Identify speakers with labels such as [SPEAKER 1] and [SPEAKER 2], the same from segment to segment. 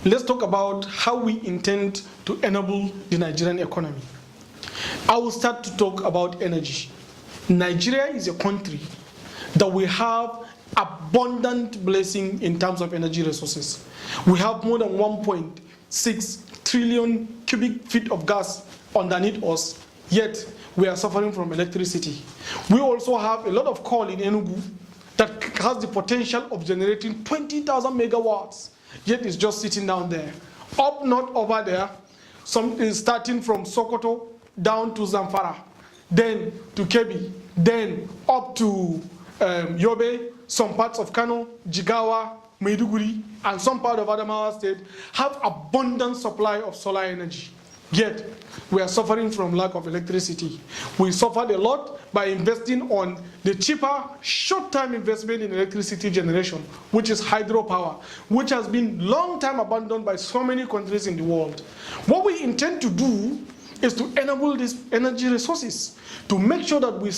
[SPEAKER 1] let's talk about how we intend to enable the Nigerian economy. I will start to talk about energy. Nigeria is a country that we have abundant blessing in terms of energy resources. We have more than 1.6 trillion cubic feet of gas underneath us, yet we are suffering from electricity. We also have a lot of coal in Enugu that has the potential of generating 20,000 megawatts, yet it's just sitting down there. Up north over there, starting from Sokoto down to Zamfara, then to Kebbi, then up to Yobe, some parts of Kano, Jigawa, Maiduguri, and some part of Adamawa State have abundant supply of solar energy. Yet, we are suffering from lack of electricity. We suffered a lot by investing on the cheaper, short-term investment in electricity generation, which is hydropower, which has been long time abandoned by so many countries in the world. What we intend to do is to enable these energy resources, to make sure that we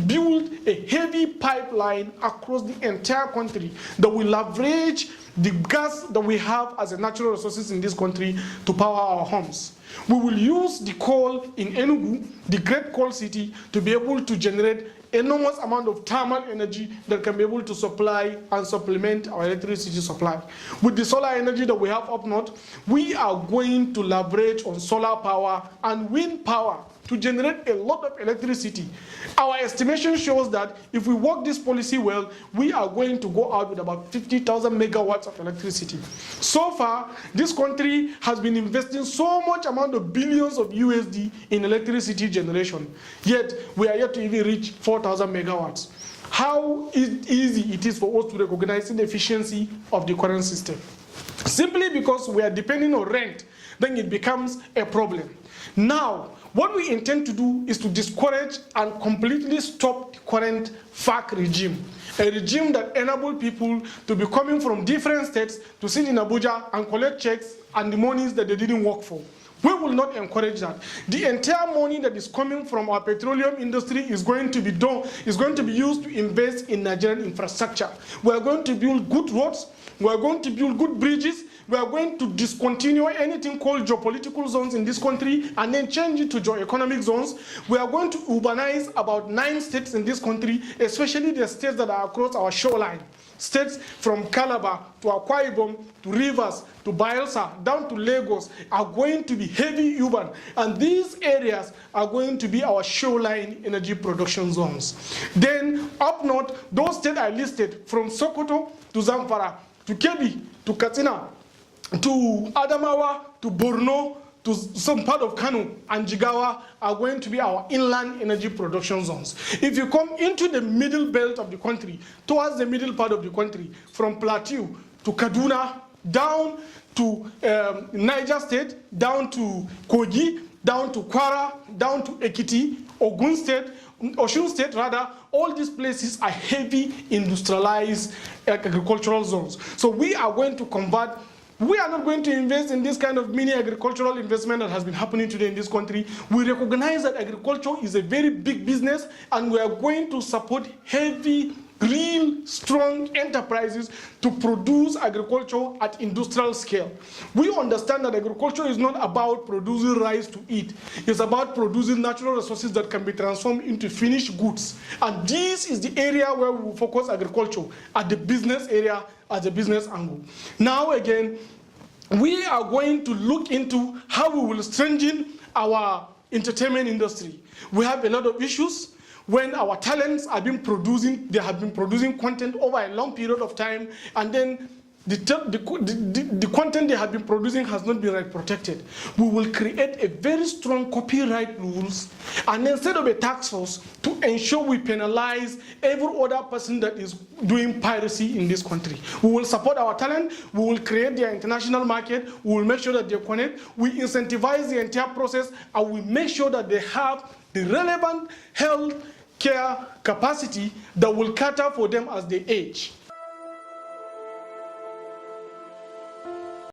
[SPEAKER 1] build a heavy pipeline across the entire country that will leverage the gas that we have as a natural resources in this country to power our homes. We will use the coal in Enugu, the great coal city, to be able to generate enormous amount of thermal energy that can be able to supply and supplement our electricity supply. With the solar energy that we have up north, we are going to leverage on solar power and wind power to generate a lot of electricity. Our estimation shows that if we work this policy well, we are going to go out with about 50,000 megawatts of electricity. So far, this country has been investing so much amount of billions of USD in electricity generation, yet we are yet to even reach 4,000 megawatts. How easy it is for us to recognize the efficiency of the current system? Simply because we are depending on rent, then it becomes a problem. Now, what we intend to do is to discourage and completely stop the current FAC regime, a regime that enables people to be coming from different states to sit in Abuja and collect checks and the monies that they didn't work for. We will not encourage that. The entire money that is coming from our petroleum industry is going to be used to invest in Nigerian infrastructure. We are going to build good roads, we are going to build good bridges, we are going to discontinue anything called geopolitical zones in this country and then change it to geoeconomic zones. We are going to urbanize about 9 states in this country, especially the states that are across our shoreline. States from Calabar to Akwa Ibom to Rivers to Bayelsa down to Lagos are going to be heavy urban, and these areas are going to be our shoreline energy production zones. Then up north, those states I listed from Sokoto to Zamfara to Kebbi to Katsina to Adamawa to Borno to some part of Kano and Jigawa are going to be our inland energy production zones. If you come into the middle belt of the country, towards the middle part of the country, from Plateau to Kaduna, down to Niger State, down to Kogi, down to Kwara, down to Ekiti, Ogun State, Osun State rather, all these places are heavy industrialized agricultural zones. So we are going to convert. We are not going to invest in this kind of mini agricultural investment that has been happening today in this country. We recognize that agriculture is a very big business, and we are going to support heavy, real, strong enterprises to produce agriculture at industrial scale. We understand that agriculture is not about producing rice to eat. It's about producing natural resources that can be transformed into finished goods. And this is the area where we will focus agriculture at the business area, as a business angle. Now again, we are going to look into how we will strengthen our entertainment industry. We have a lot of issues. When our talents have been producing content over a long period of time, and then the content they have been producing has not been right protected. We will create a very strong copyright rules and then set up a task force to ensure we penalize every other person that is doing piracy in this country. We will support our talent, we will create their international market, we will make sure that they connect, we incentivize the entire process, and we make sure that they have the relevant health care capacity that will cater for them as they age.